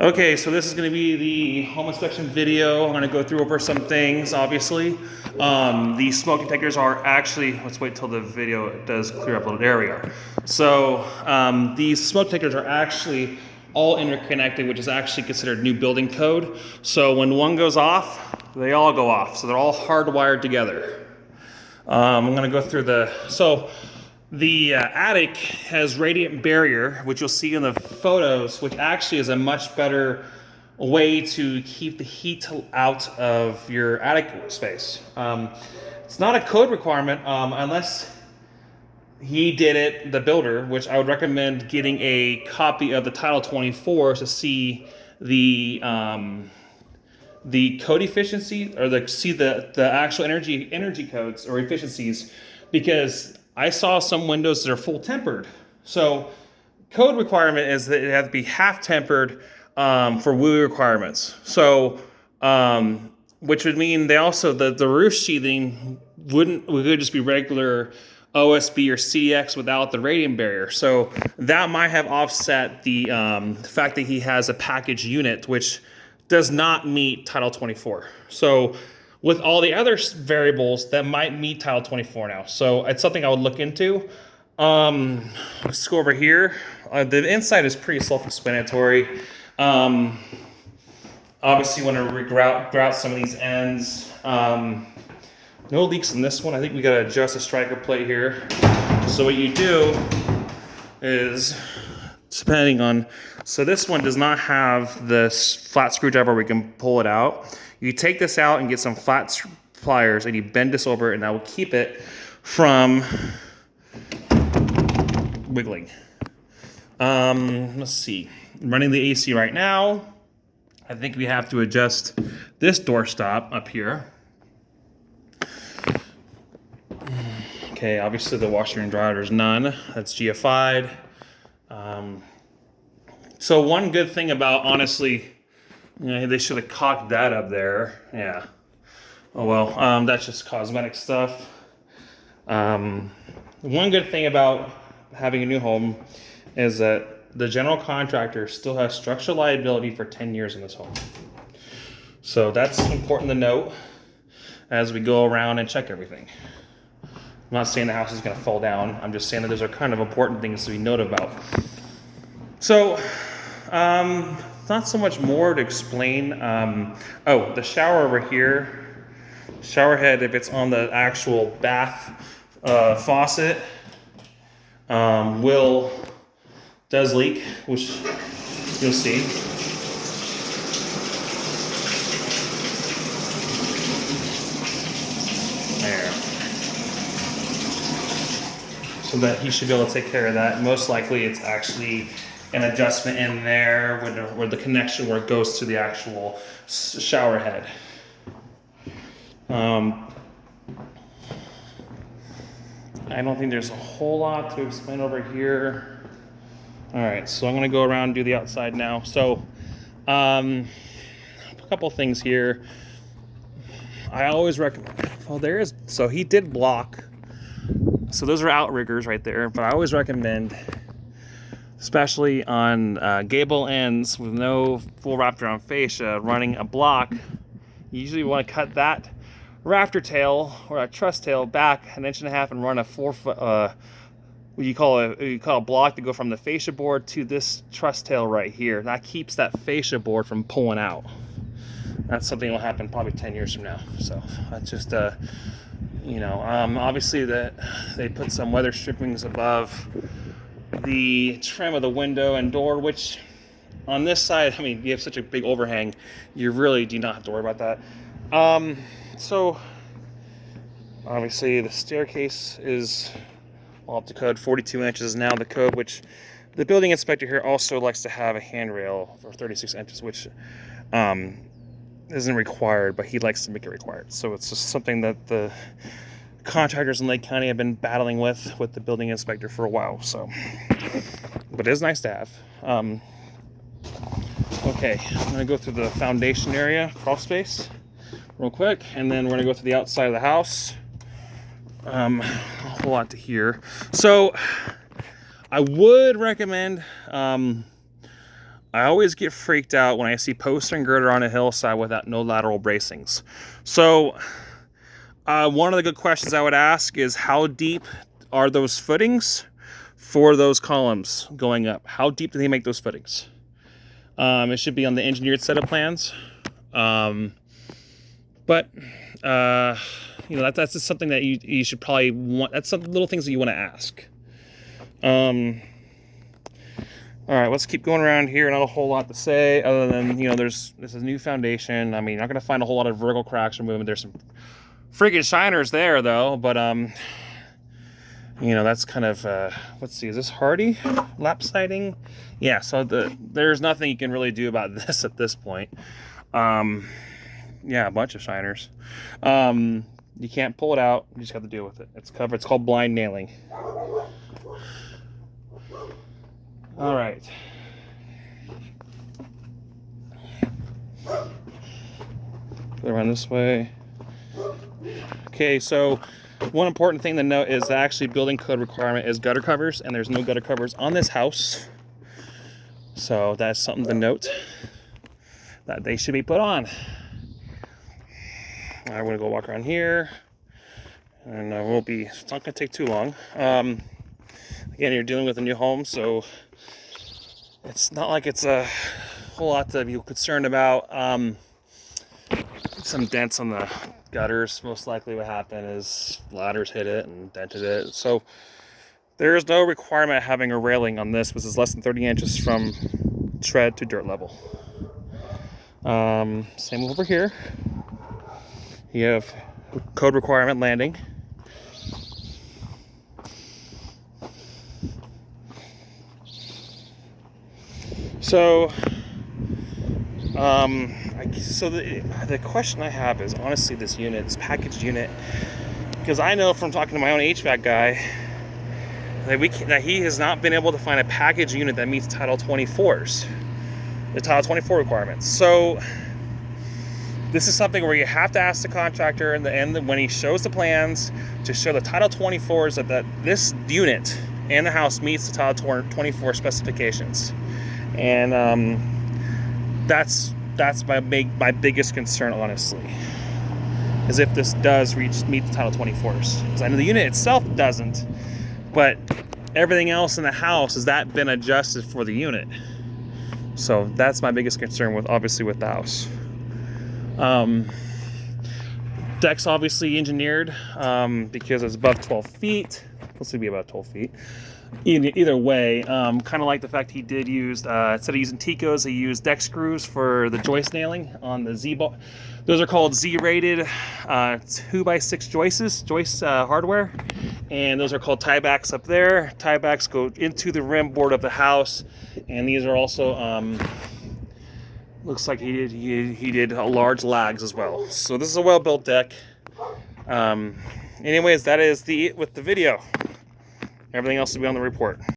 Okay, so this is going to be the home inspection video. I'm going to go through over some things, obviously. The smoke detectors are actually, let's wait till the video does clear up a little. There we are. So these smoke detectors are actually all interconnected, which is actually considered new building code. So when one goes off, they all go off. So they're all hardwired together. I'm going to go through the attic has radiant barrier, which you'll see in the photos, which actually is a much better way to keep the heat out of your attic space. It's not a code requirement unless he did it, the builder, which I would recommend getting a copy of the Title 24 to see the code efficiency, or the actual energy codes or efficiencies, because I saw some windows that are full tempered. So code requirement is that it has to be half tempered for WUI requirements. So which would mean they also the roof sheathing would just be regular OSB or CX without the radiant barrier. So that might have offset the fact that he has a package unit, which does not meet Title 24. So with all the other variables, that might meet Title 24 now. So it's something I would look into. Let's go over here. The inside is pretty self-explanatory. Obviously, you want to grout some of these ends. No leaks in this one. I think we got to adjust the striker plate here. So what you do is, depending on, so this one does not have this flat screwdriver where we can pull it out. You take this out and get some flat pliers and you bend this over, and that will keep it from wiggling. Let's see. I'm running the AC right now. I think we have to adjust this door stop up here. Okay, obviously the washer and dryer, there's none. That's GFI'd. So one good thing about, honestly, they should have cocked that up there. Yeah. Oh well, that's just cosmetic stuff. One good thing about having a new home is that the general contractor still has structural liability for 10 years in this home. So that's important to note as we go around and check everything. I'm not saying the house is going to fall down. I'm just saying that those are kind of important things to be noted about. So, not so much more to explain. Oh, the shower over here, shower head, if it's on the actual bath faucet, does leak, which you'll see. There. So that he should be able to take care of that. Most likely it's actually an adjustment in there where the connection where it goes to the actual shower head. I don't think there's a whole lot to explain over here. All right, so I'm gonna go around and do the outside now. So a couple things here. I always recommend, so he did block. So those are outriggers right there, but I always recommend, especially on gable ends with no full wrapped around fascia, running a block. You usually want to cut that rafter tail or a truss tail back 1.5 inches and run a 4 foot, what you call a block to go from the fascia board to this truss tail right here. That keeps that fascia board from pulling out. That's something that will happen probably 10 years from now. So that's just obviously that they put some weather strippings above the trim of the window and door, which on this side, I mean, you have such a big overhang, you really do not have to worry about that. So obviously the staircase is all up to code. 42 inches is now the code, which the building inspector here also likes to have a handrail for 36 inches, which isn't required, but he likes to make it required. So it's just something that the contractors in Lake County have been battling with the building inspector for a while. So, but it is nice to have. Okay, I'm gonna go through the foundation area, crawl space, real quick, and then we're gonna go to the outside of the house. A whole lot to hear. So, I would recommend I always get freaked out when I see post and girder on a hillside without no lateral bracings. So one of the good questions I would ask is, how deep are those footings for those columns going up? How deep do they make those footings? It should be on the engineered set of plans. But you know, that's just something that you should probably want. That's some little things that you want to ask. All right, let's keep going around here. Not a whole lot to say other than, you know, this is a new foundation. I mean, you're not going to find a whole lot of vertical cracks or movement. There's some friggin' shiners there, though. But, you know, that's kind of, let's see, is this hardy lap siding? Yeah, so there's nothing you can really do about this at this point. Yeah, a bunch of shiners. You can't pull it out. You just have to deal with it. It's covered. It's called blind nailing. All right. Go around this way. Okay, so one important thing to note is that actually building code requirement is gutter covers, and there's no gutter covers on this house. So that's something to note that they should be put on. I'm gonna go walk around here, and it's not gonna take too long. Again, you're dealing with a new home, so it's not like it's a whole lot to be concerned about. Some dents on the gutters. Most likely what happened is ladders hit it and dented it. So there is no requirement of having a railing on this, which is less than 30 inches from tread to dirt level. Same over here. You have code requirement landing. So, the question I have is, honestly, this packaged unit, because I know from talking to my own HVAC guy that he has not been able to find a packaged unit that meets Title 24's, the Title 24 requirements. So this is something where you have to ask the contractor in the end, when he shows the plans, to show the Title 24's that this unit and the house meets the Title 24 specifications. And that's my biggest concern, honestly, is if this does meet the Title 24s. Because I know the unit itself doesn't, but everything else in the house, has that been adjusted for the unit? So that's my biggest concern with the house. Deck's obviously engineered because it's above 12 feet. Supposed to be about 12 feet. Either way, kind of like the fact he did use, instead of using Ticos, he used deck screws for the joist nailing on the Z-bar. Those are called Z-rated 2x6 joist hardware, and those are called tiebacks up there. Tiebacks go into the rim board of the house, and these are also, looks like he did large lags as well. So this is a well-built deck. Anyways, that is with the video. Everything else will be on the report.